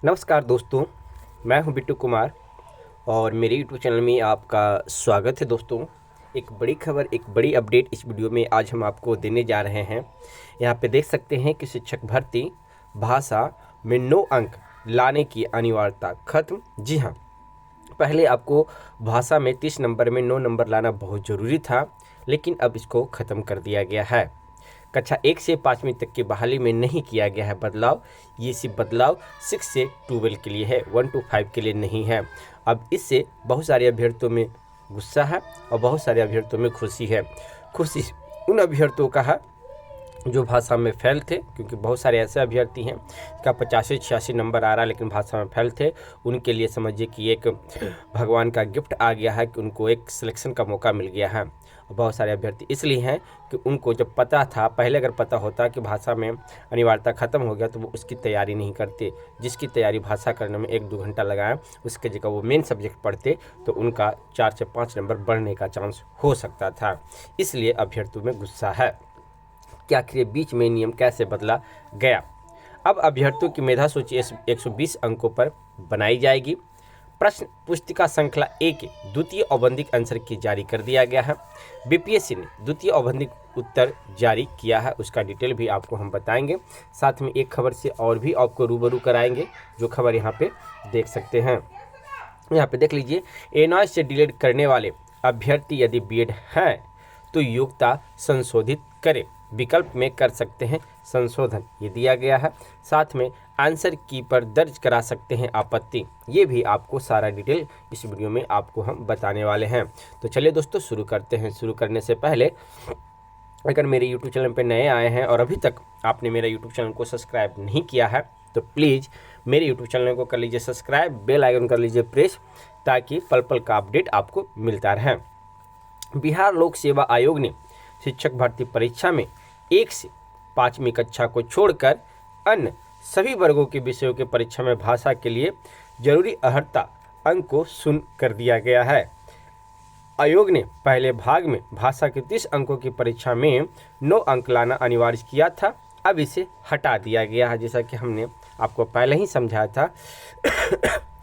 नमस्कार दोस्तों, मैं हूं बिट्टू कुमार और मेरे यूट्यूब चैनल में आपका स्वागत है। दोस्तों, एक बड़ी खबर, एक बड़ी अपडेट इस वीडियो में आज हम आपको देने जा रहे हैं। यहां पे देख सकते हैं कि शिक्षक भर्ती भाषा में 9 अंक लाने की अनिवार्यता खत्म। जी हाँ, पहले आपको भाषा में 30 नंबर में 9 नंबर लाना बहुत ज़रूरी था, लेकिन अब इसको ख़त्म कर दिया गया है। कक्षा 1 से 5वीं तक की बहाली में नहीं किया गया है बदलाव। ये सिर्फ बदलाव 6 से 12 के लिए है, 1 to 5 के लिए नहीं है। अब इससे बहुत सारे अभ्यर्थियों में गुस्सा है और बहुत सारे अभ्यर्थियों में खुशी है। खुशी उन अभ्यर्थियों का है जो भाषा में फेल थे, क्योंकि बहुत सारे ऐसे अभ्यर्थी हैं का 85-86 नंबर आ रहा है लेकिन भाषा में फेल थे। उनके लिए समझिए कि एक भगवान का गिफ्ट आ गया है कि उनको एक सिलेक्शन का मौका मिल गया है। बहुत सारे अभ्यर्थी इसलिए हैं कि उनको जब पता था, पहले अगर पता होता कि भाषा में अनिवार्यता ख़त्म हो गया तो वो उसकी तैयारी नहीं करते। जिसकी तैयारी भाषा करने में 1-2 घंटा लगाएं, उसके जगह वो मेन सब्जेक्ट पढ़ते तो उनका 4 से 5 नंबर बढ़ने का चांस हो सकता था। इसलिए अभ्यर्थियों में गुस्सा है कि आखिर बीच में नियम कैसे बदला गया। अब अभ्यर्थियों की मेधा सूची 120 अंकों पर बनाई जाएगी। प्रश्न पुस्तिका श्रृंखला ए के द्वितीय औबंधिक आंसर की जारी कर दिया गया है। बीपीएससी ने द्वितीय औबंधिक उत्तर जारी किया है, उसका डिटेल भी आपको हम बताएंगे। साथ में एक खबर से और भी आपको रूबरू कराएंगे, जो खबर यहाँ पे देख सकते हैं। यहाँ पे देख लीजिए, एनआईएस से डिलीट करने वाले अभ्यर्थी यदि बीएड हैं तो योग्यता संशोधित करें, विकल्प में कर सकते हैं संशोधन, ये दिया गया है। साथ में आंसर की पर दर्ज करा सकते हैं आपत्ति, ये भी आपको सारा डिटेल इस वीडियो में आपको हम बताने वाले हैं। तो चलिए दोस्तों शुरू करते हैं। शुरू करने से पहले अगर मेरे यूट्यूब चैनल पर नए आए हैं और अभी तक आपने मेरा यूट्यूब चैनल को सब्सक्राइब नहीं किया है तो प्लीज़ मेरे यूट्यूब चैनल को कर लीजिए सब्सक्राइब, बेल आइकन कर लीजिए प्रेस, ताकि पल पल का अपडेट आपको मिलता रहे। बिहार लोक सेवा आयोग ने शिक्षक भर्ती परीक्षा में 1 से 5वीं कक्षा को छोड़कर अन्य सभी वर्गों के विषयों के परीक्षा में भाषा के लिए जरूरी अर्हता अंक को शून्य कर दिया गया है। आयोग ने पहले भाग में भाषा के 30 अंकों की परीक्षा में 9 अंक लाना अनिवार्य किया था, अब इसे हटा दिया गया है। जैसा कि हमने आपको पहले ही समझाया था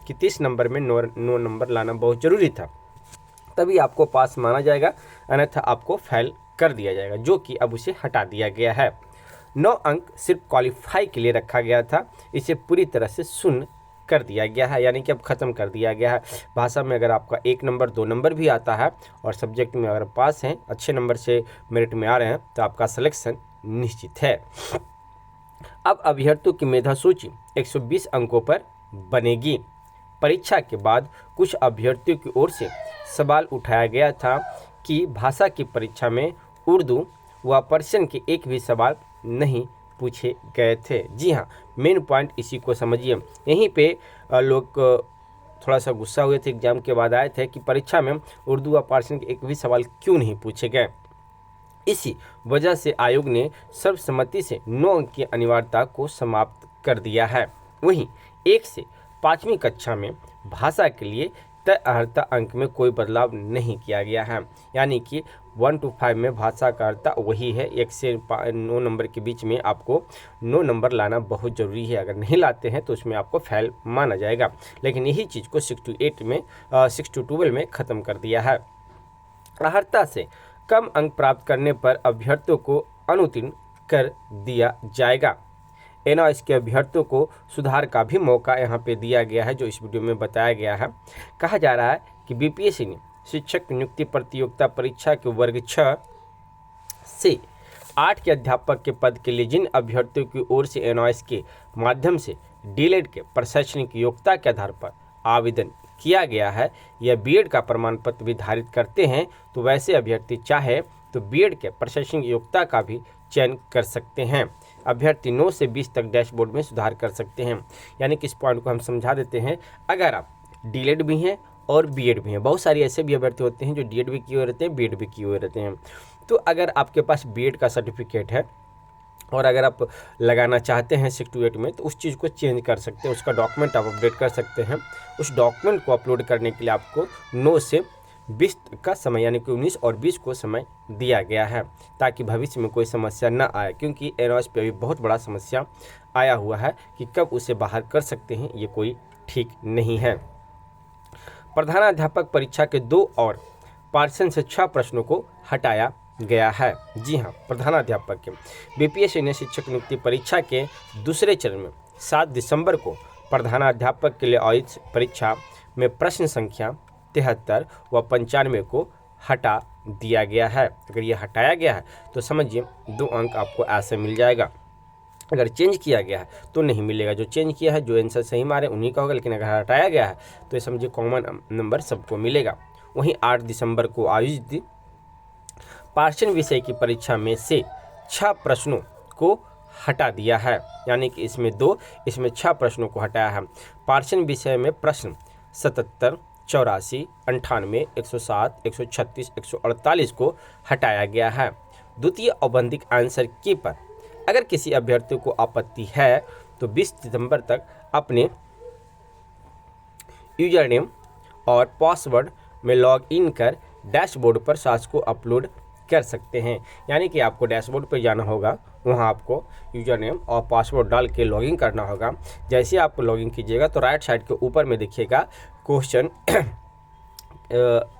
कि 30 नंबर में 9 नंबर लाना बहुत ज़रूरी था, तभी आपको पास माना जाएगा, अन्यथा आपको फेल कर दिया जाएगा, जो कि अब उसे हटा दिया गया है। 9 अंक सिर्फ क्वालिफाई के लिए रखा गया था, इसे पूरी तरह से शून्य कर दिया गया है, यानी कि अब ख़त्म कर दिया गया है। भाषा में अगर आपका 1 नंबर 2 नंबर भी आता है और सब्जेक्ट में अगर पास हैं, अच्छे नंबर से मेरिट में आ रहे हैं, तो आपका सिलेक्शन निश्चित है। अब अभ्यर्थियों की मेधा सूची 120 अंकों पर बनेगी। परीक्षा के बाद कुछ अभ्यर्थियों की ओर से सवाल उठाया गया था कि भाषा की परीक्षा में उर्दू व पर्शियन के एक भी सवाल नहीं पूछे गए थे। जी हाँ, मेन पॉइंट इसी को समझिए। यहीं पे लोग थोड़ा सा गुस्सा हुए थे, एग्जाम के बाद आए थे कि परीक्षा में उर्दू व पर्शियन के एक भी सवाल क्यों नहीं पूछे गए। इसी वजह से आयोग ने सर्वसम्मति से 9 अंक की अनिवार्यता को समाप्त कर दिया है। वहीं 1 से 5वीं कक्षा में भाषा के लिए तय अर्हता अंक में कोई बदलाव नहीं किया गया है, यानी कि 1 to 5 में भाषा का अर्हता वही है। 1 से 9 नंबर के बीच में आपको 9 नंबर लाना बहुत ज़रूरी है, अगर नहीं लाते हैं तो उसमें आपको फेल माना जाएगा। लेकिन यही चीज़ को 6 to 12 में ख़त्म कर दिया है। अर्हता से कम अंक प्राप्त करने पर अभ्यर्थियों को अनुत्तीर्ण कर दिया जाएगा। एनआईएस के अभ्यर्थियों को सुधार का भी मौका यहाँ पे दिया गया है, जो इस वीडियो में बताया गया है। कहा जा रहा है कि बीपीएससी ने शिक्षक नियुक्ति प्रतियोगिता परीक्षा के वर्ग 6 से 8 के अध्यापक के पद के लिए जिन अभ्यर्थियों की ओर से एनआईएस के माध्यम से डीएलएड के प्रशैक्षणिक योग्यता के आधार पर आवेदन किया गया है या बीएड का प्रमाण पत्र भी धारित करते हैं, तो वैसे अभ्यर्थी चाहे तो बीएड के प्रशैक्षणिक योग्यता का भी चयन कर सकते हैं। अभ्यर्थी 9 से 20 तक डैशबोर्ड में सुधार कर सकते हैं। यानी कि इस पॉइंट को हम समझा देते हैं। अगर आप डीएलएड भी हैं और बीएड भी हैं, बहुत सारे ऐसे भी अभ्यर्थी होते हैं जो डीएड भी किए हुए रहते हैं, बीएड भी किए हुए रहते हैं, तो अगर आपके पास बीएड का सर्टिफिकेट है और अगर आप लगाना चाहते हैं 6 to 8 में, तो उस चीज़ को चेंज कर सकते हैं, उसका डॉक्यूमेंट आप अपडेट कर सकते हैं। उस डॉक्यूमेंट को अपलोड करने के लिए आपको 9 से 20 का समय, यानी कि 19 और 20 को समय दिया गया है, ताकि भविष्य में कोई समस्या ना आए, क्योंकि एनआईएस पे अभी बहुत बड़ा समस्या आया हुआ है कि कब उसे बाहर कर सकते हैं, ये कोई ठीक नहीं है। प्रधानाध्यापक परीक्षा के 2 और पार्षण से 6 प्रश्नों को हटाया गया है। जी हाँ, प्रधानाध्यापक के बीपीएससी ने शिक्षक नियुक्ति परीक्षा के दूसरे चरण में 7 दिसंबर को प्रधानाध्यापक के लिए आयोजित परीक्षा में प्रश्न संख्या 73 व 95 को हटा दिया गया है। अगर ये हटाया गया है तो समझिए 2 अंक आपको ऐसे मिल जाएगा। अगर चेंज किया गया है तो नहीं मिलेगा। जो चेंज किया है, जो आंसर सही मारे उन्हीं का होगा, लेकिन अगर हटाया गया है तो ये समझिए कॉमन नंबर सबको मिलेगा। वहीं 8 दिसंबर को आयोजित पार्षण विषय की परीक्षा में से 6 प्रश्नों को हटा दिया है, यानी कि इसमें 2, इसमें 6 प्रश्नों को हटाया है। पार्षण विषय में प्रश्न 77, 84, 98, 107, 136, 148 को हटाया गया है। द्वितीय औबंधिक आंसर की पर अगर किसी अभ्यर्थी को आपत्ति है तो 20 दिसंबर तक अपने यूजर नेम और पासवर्ड में लॉग इन कर डैशबोर्ड पर साक्ष्य को अपलोड कर सकते हैं। यानी कि आपको डैशबोर्ड पर जाना होगा, वहां आपको यूजर नेम और पासवर्ड डाल के लॉगिन करना होगा। जैसे आप लॉगिन कीजिएगा तो राइट साइड के ऊपर में देखिएगा क्वेश्चन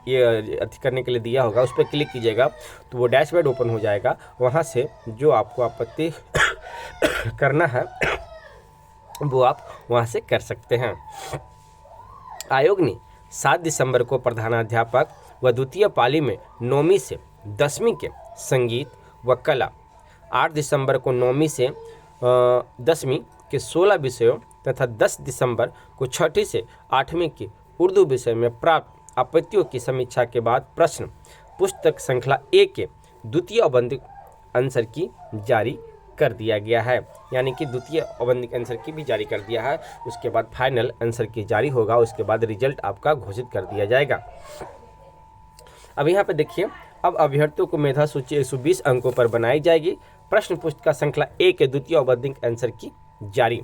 ये अति करने के लिए दिया होगा, उस पर क्लिक कीजिएगा तो वो डैशबोर्ड ओपन हो जाएगा। वहाँ से जो आपको आपत्ति करना है वो आप वहाँ से कर सकते हैं। आयोग ने 7 दिसंबर को प्रधानाध्यापक व द्वितीय पाली में 9वीं से 10वीं के संगीत व कला, 8 दिसंबर को 9वीं से 10वीं के 16 विषयों तथा 10 दिसंबर को 6ठी से 8वीं की उर्दू विषय में प्राप्त आपत्तियों की समीक्षा के बाद प्रश्न पुस्तक श्रृंखला A के द्वितीय औबंधिक आंसर की जारी कर दिया गया है। यानी कि द्वितीय औबंधिक आंसर की भी जारी कर दिया है। उसके बाद फाइनल आंसर की जारी होगा, उसके बाद रिजल्ट आपका घोषित कर दिया जाएगा। अब यहाँ पे देखिए, अब अभ्यर्थियों को मेधा सूची 120 अंकों पर बनाई जाएगी। प्रश्न पुस्तक श्रृंखला A के द्वितीय औबंधिक आंसर की जारी।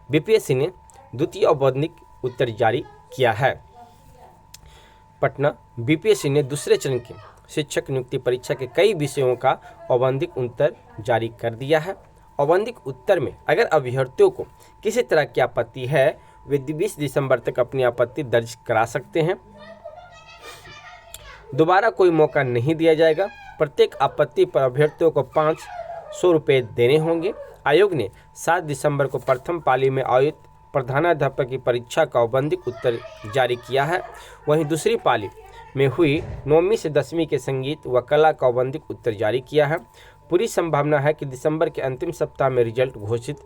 बीपीएससी ने द्वितीय औबंधिक उत्तर जारी किया है। पटना बीपीएससी ने दूसरे चरण की शिक्षक नियुक्ति परीक्षा के कई विषयों का औबंधिक उत्तर जारी कर दिया है। औबंधिक उत्तर में अगर अभ्यर्थियों को किसी तरह की आपत्ति है, वे 20 दिसंबर तक अपनी आपत्ति दर्ज करा सकते हैं। दोबारा कोई मौका नहीं दिया जाएगा। प्रत्येक आपत्ति पर अभ्यर्थियों को 500 रुपये देने होंगे। आयोग ने 7 दिसंबर को प्रथम पाली में आयोजित प्रधानाध्यापक की परीक्षा का औबंधिक उत्तर जारी किया है। वहीं दूसरी पाली में हुई 9वीं से 10वीं के संगीत व कला का औबंधिक उत्तर जारी किया है। पूरी संभावना है कि दिसंबर के अंतिम सप्ताह में रिजल्ट घोषित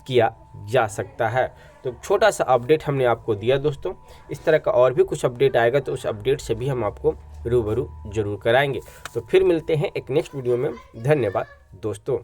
किया जा सकता है। तो छोटा सा अपडेट हमने आपको दिया दोस्तों। इस तरह का और भी कुछ अपडेट आएगा तो उस अपडेट से भी हम आपको रूबरू जरूर कराएंगे। तो फिर मिलते हैं एक नेक्स्ट वीडियो में। धन्यवाद दोस्तों।